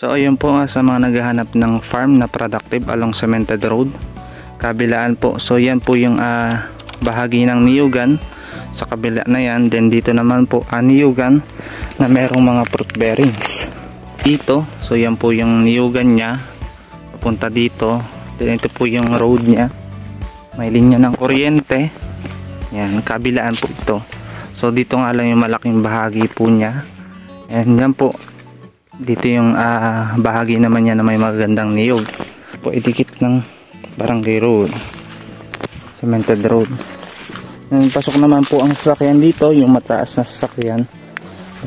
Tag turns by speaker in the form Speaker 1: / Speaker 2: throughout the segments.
Speaker 1: So ayun po nga sa mga naghahanap ng farm na productive along cemented road, kabilaan po. So yan po yung bahagi ng niyugan sa kabila na yan. Then dito naman po niyugan na merong mga fruit bearings dito. So yan po yung niyugan niya papunta dito. Then ito po yung road niya, may linya ng kuryente. Yan, kabilaan po ito. So dito nga lang yung malaking bahagi po niya. And yan po, dito yung bahagi naman niya na may magandang niyog po, idikit ng barangay road, cemented road. And pasok naman po ang sasakyan dito, yung mataas na sasakyan.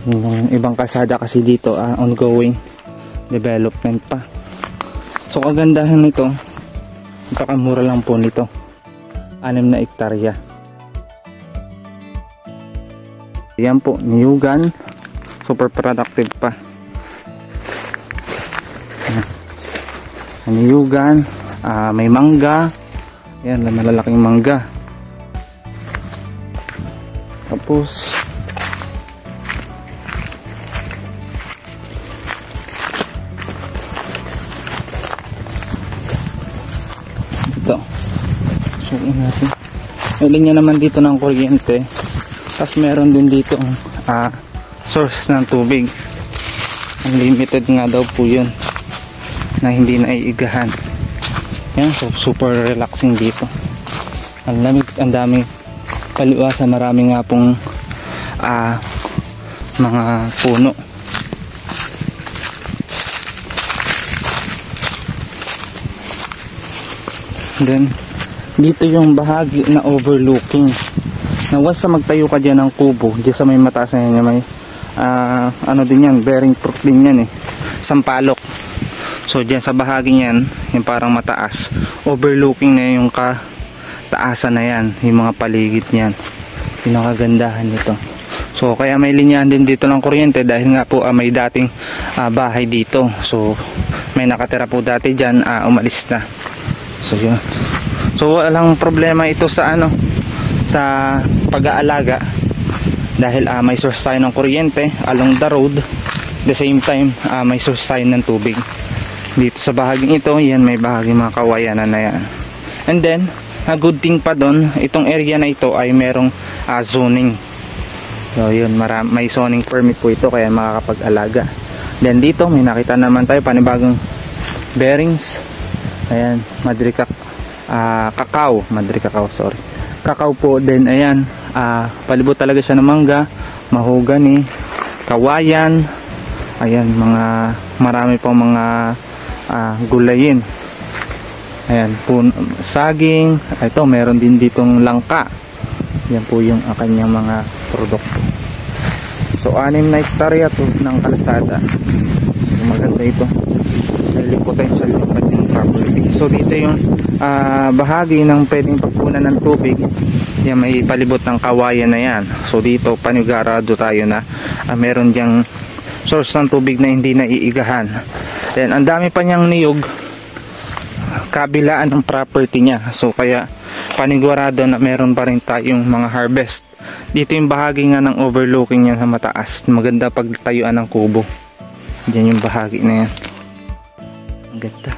Speaker 1: Yung ibang kalsada kasi dito ongoing development pa. So kagandahan nito, napakamura lang po nito, 6 na hektarya. Yan po, niyugan, super productive pa. Niyugan, may mangga. Yan, malalaking mangga. Tapos ito, sukin natin. May linya naman dito ng kuryente. Tapos meron din dito source ng tubig. Unlimited nga daw po yun, na hindi naiigahan. Yan, so super relaxing dito. Ang lamig, ang dami paliwasa, marami nga pong mga puno. Then dito yung bahagi na overlooking, na once na magtayo ka dyan ng kubo, dyan sa may mataas na yan, may ano din yan, bearing fruit din yan sampalok. So dyan sa bahagi yan, yung parang mataas, overlooking na yung kataasan na yan, yung mga paligid niyan. Pinakagandahan nito. So kaya may linyahan din dito ng kuryente dahil nga po may dating bahay dito. So may nakatira po dati dyan, umalis na. So yun. So walang problema ito sa sa pag-aalaga dahil may source tayo ng kuryente along the road. The same time may source tayo ng tubig. Dito sa bahaging ito, yan may bahaging mga kawayanan na yan. And then, a good thing pa doon, itong area na ito ay merong zoning. So yun, may zoning permit po ito kaya makakapag-alaga. Then dito, may nakita naman tayo panibagong bearings. Ayan, Madre Cacao, sorry. Cacao po din, ayan, palibot talaga siya ng mangga, mahogany, kawayan. Ayan, marami pang mga gulayin. Ayan, saging. Ito, meron din ditong langka. Yan po yung kanyang mga produkto. So 6 na hektarya to ng kalsada. So, maganda ito. May potential yung kanyang property. So dito yung bahagi ng pwedeng pagpunan ng tubig. Yan, may palibot ng kawayan na yan. So dito panigurado tayo na meron diyang source ng tubig na hindi naiigahan. Then ang dami pa niyang niyog kabilaan ng property niya. So kaya panigurado na meron pa rin tayong mga harvest. Dito yung bahagi nga ng overlooking niya sa mataas. Maganda pagtayuan ng kubo. Diyan yung bahagi na yan. Ang ganda.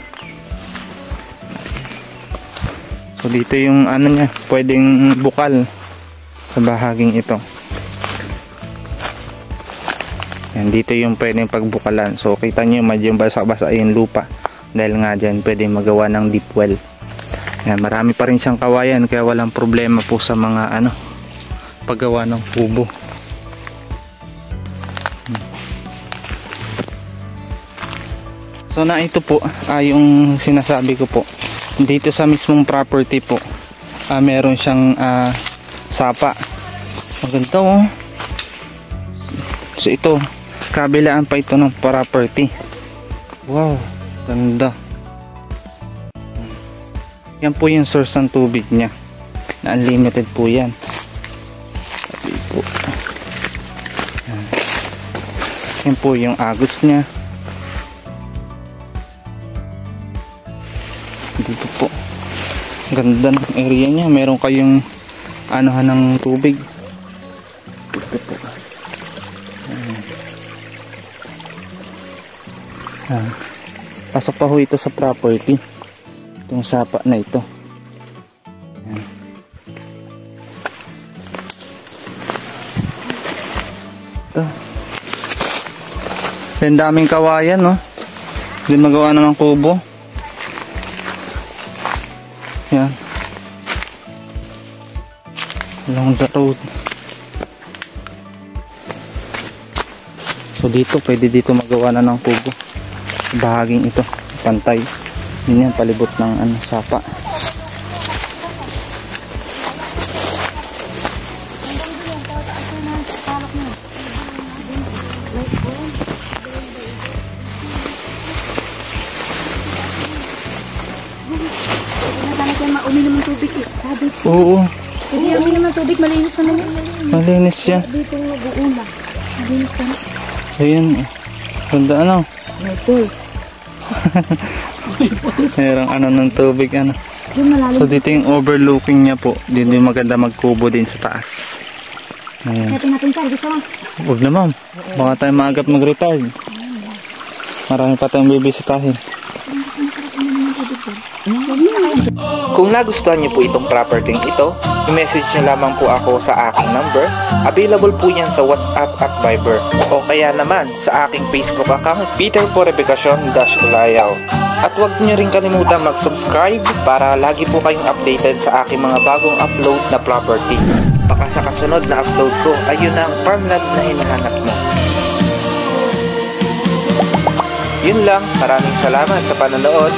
Speaker 1: So dito yung niya, pwedeng bukal sa bahaging ito. Yan, dito yung pwedeng pagbukalan. So kita nyo medyo basa-basa yung lupa dahil nga dyan pwedeng magawa ng deep well. Yan, marami pa rin siyang kawayan kaya walang problema po sa mga paggawa ng kubo. So na ito po yung sinasabi ko po, dito sa mismong property po meron siyang sapa. Maganda So ito, kabilaan pa ito ng property. Wow, ganda. Yan po yung source ng tubig niya, na unlimited po yan. Po. Yan po yung agos niya. Dito po, ganda ng area niya. Meron kayong ng tubig. Dito po. Pasok pa ho ito sa property. Itong sapa na ito. Ayan. Ito. Ang daming kawayan, no? Hindi magawa na ng kubo. Yan. Along the road. So dito, pwede dito magawa na ng kubo. Bahaging ito, pantay. Yun yan, palibot ng sapa.
Speaker 2: Uminom ng tubig eh.
Speaker 1: Oo.
Speaker 2: Hindi uminom ng tubig, malinis naman yun.
Speaker 1: Malinis yan.
Speaker 2: Dito nag-uula. Malinis naman.
Speaker 1: Ayun. Ganda ano.
Speaker 2: Maple.
Speaker 1: Merong ng tubig
Speaker 2: Yung malalim.
Speaker 1: So dito yung overlooking niya po. Dito yung maganda magkubo din sa taas. Ayan.
Speaker 2: Natin tayo. Gusto mo?
Speaker 1: Huwag na ma'am. Baka tayo maagap mag-retard. Marami pa tayong bibisitahin. Kung nagustuhan niyo po itong property ito, i-message niyo lamang po ako sa aking number. Available po yan sa WhatsApp at Viber. O kaya naman sa aking Facebook account, Peter Porrebecacion-Layout. At huwag niyo rin kalimutan mag-subscribe para lagi po kayong updated sa aking mga bagong upload na property. Baka sa kasunod na upload ko, ayun na ang farmland na hinahanap mo. Yun lang, maraming salamat sa panonood.